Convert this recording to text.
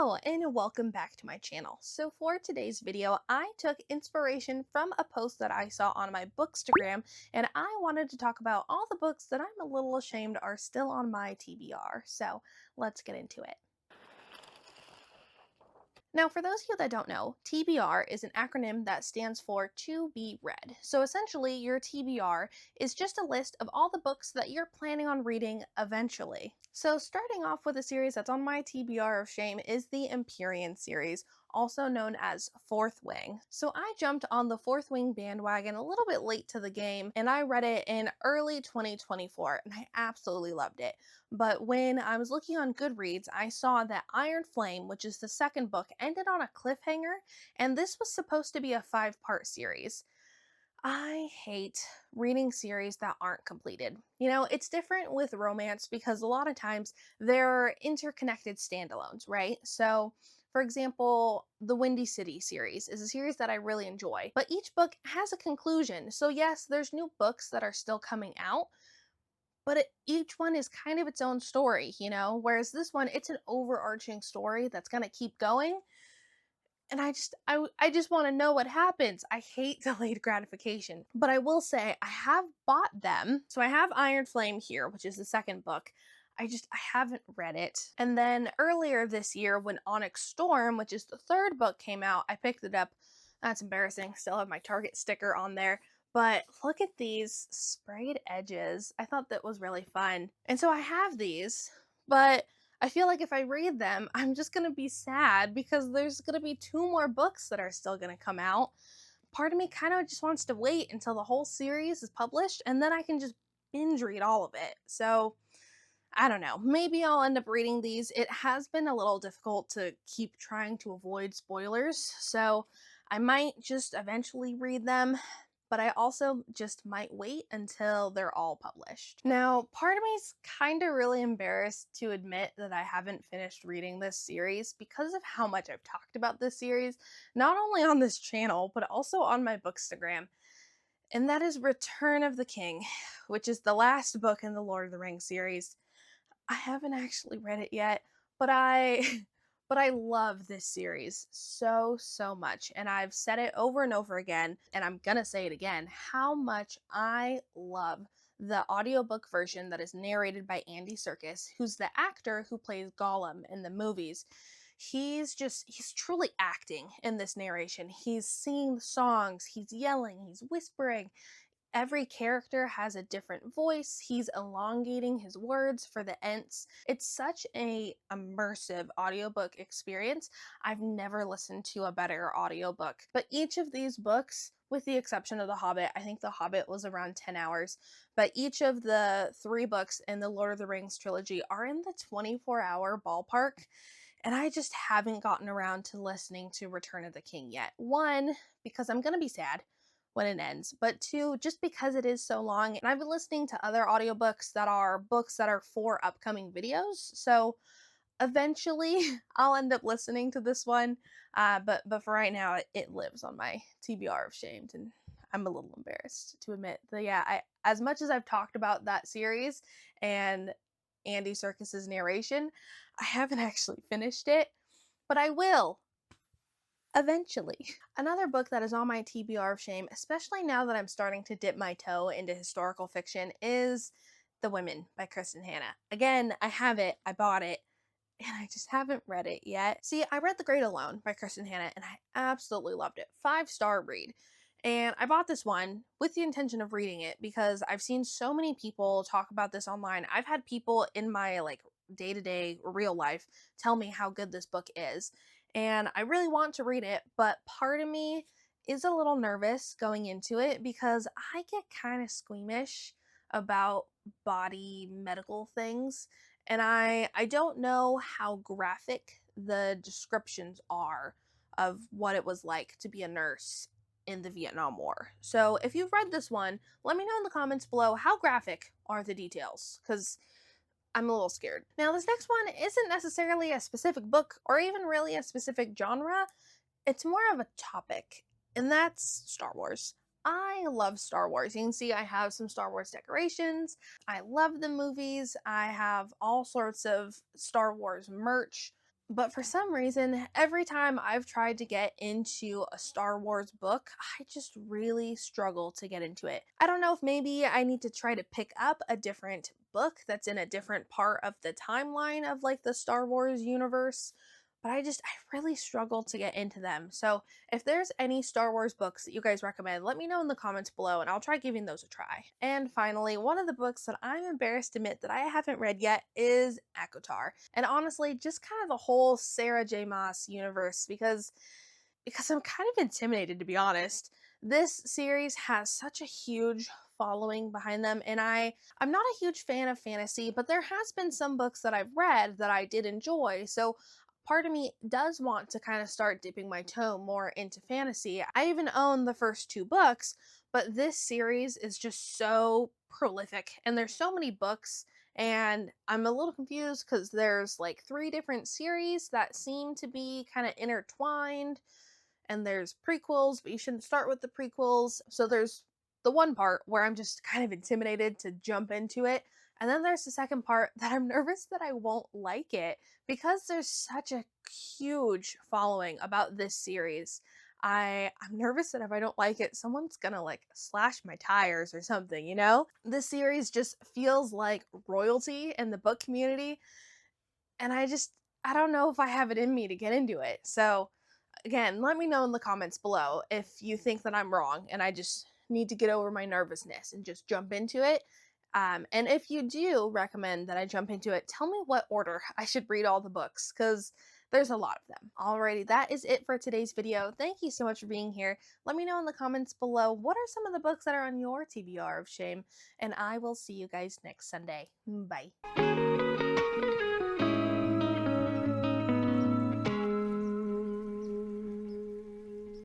Hello and welcome back to my channel. So for today's video, I took inspiration from a post that I saw on my Bookstagram, and I wanted to talk about all the books that I'm a little ashamed are still on my TBR. So let's get into it. Now, for those of you that don't know, TBR is an acronym that stands for To Be Read. So essentially, your TBR is just a list of all the books that you're planning on reading eventually. So starting off with a series that's on my TBR of Shame is the Empyrean series, also known as Fourth Wing. So I jumped on the Fourth Wing bandwagon a little bit late to the game, and I read it in early 2024, and I absolutely loved it. But when I was looking on Goodreads, I saw that Iron Flame, which is the second book, ended on a cliffhanger, and this was supposed to be a 5-part series. I hate reading series that aren't completed. You know, it's different with romance because a lot of times they're interconnected standalones, right? So, for example, the Windy City series is a series that I really enjoy, but each book has a conclusion. So, yes, there's new books that are still coming out, but each one is kind of its own story, you know? Whereas this one, it's an overarching story that's going to keep going. And I just want to know what happens. I hate delayed gratification. But I will say I have bought them. So I have Iron Flame here, which is the second book. I haven't read it. And then earlier this year when Onyx Storm, which is the third book, came out, I picked it up. That's embarrassing. Still have my Target sticker on there. But look at these sprayed edges. I thought that was really fun. And so I have these, but I feel like if I read them, I'm just going to be sad because there's going to be 2 more books that are still going to come out. Part of me kind of just wants to wait until the whole series is published and then I can just binge read all of it. So I don't know. Maybe I'll end up reading these. It has been a little difficult to keep trying to avoid spoilers, so I might just eventually read them, but I also just might wait until they're all published. Now, part of me is kind of really embarrassed to admit that I haven't finished reading this series because of how much I've talked about this series, not only on this channel, but also on my Bookstagram. And that is Return of the King, which is the last book in the Lord of the Rings series. I haven't actually read it yet, but I but I love this series so much, and I've said it over and over again, and I'm gonna say it again, how much I love the audiobook version that is narrated by Andy Serkis, who's the actor who plays Gollum in the movies. He's truly acting in this narration. He's singing the songs, he's yelling, he's whispering. Every character has a different voice. He's elongating his words for the ents. It's such a immersive audiobook experience. I've never listened to a better audiobook. But each of these books, with the exception of The Hobbit, I think The Hobbit was around 10 hours, but each of the 3 books in the Lord of the Rings trilogy are in the 24-hour ballpark. And I just haven't gotten around to listening to Return of the King yet. 1, because I'm going to be sad when it ends, but 2, just because it is so long. And I've been listening to other audiobooks that are books that are for upcoming videos. So eventually I'll end up listening to this one. But for right now, it lives on my TBR of Shamed. And I'm a little embarrassed to admit that, yeah, as much as I've talked about that series and Andy Serkis's narration, I haven't actually finished it, but I will eventually. Another book that is on my TBR of Shame, especially now that I'm starting to dip my toe into historical fiction, is The Women by Kristen Hanna. Again, I have it, I bought it, and I just haven't read it yet. See, I read The Great Alone by Kristen Hanna, and I absolutely loved it. 5-star read. And I bought this one with the intention of reading it because I've seen so many people talk about this online. I've had people in my day-to-day real life tell me how good this book is. And I really want to read it, but part of me is a little nervous going into it because I get kind of squeamish about body medical things. And I don't know how graphic the descriptions are of what it was like to be a nurse in the Vietnam War. So if you've read this one, let me know in the comments below how graphic are the details, because I'm a little scared. Now, this next one isn't necessarily a specific book or even really a specific genre. It's more of a topic, and that's Star Wars. I love Star Wars. You can see I have some Star Wars decorations. I love the movies. I have all sorts of Star Wars merch. But for some reason, every time I've tried to get into a Star Wars book, I just really struggle to get into it. I don't know if maybe I need to try to pick up a different book that's in a different part of the timeline of like the Star Wars universe. But I really struggle to get into them. So if there's any Star Wars books that you guys recommend, let me know in the comments below and I'll try giving those a try. And finally, one of the books that I'm embarrassed to admit that I haven't read yet is ACOTAR. And honestly, just kind of the whole Sarah J. Maas universe because I'm kind of intimidated, to be honest. This series has such a huge following behind them, and I'm not a huge fan of fantasy, but there has been some books that I've read that I did enjoy. So part of me does want to kind of start dipping my toe more into fantasy. I even own the first two books, but this series is just so prolific and there's so many books, and I'm a little confused because there's like three different series that seem to be kind of intertwined, and there's prequels, but you shouldn't start with the prequels. So there's the one part where I'm just kind of intimidated to jump into it. And then there's the second part that I'm nervous that I won't like it because there's such a huge following about this series. I'm nervous that if I don't like it, someone's gonna like slash my tires or something, you know? This series just feels like royalty in the book community, and I don't know if I have it in me to get into it. So again, let me know in the comments below if you think that I'm wrong and I just need to get over my nervousness and just jump into it. And if you do recommend that I jump into it, tell me what order I should read all the books because there's a lot of them. Alrighty, that is it for today's video. Thank you so much for being here. Let me know in the comments below what are some of the books that are on your TBR of shame, and I will see you guys next Sunday. Bye.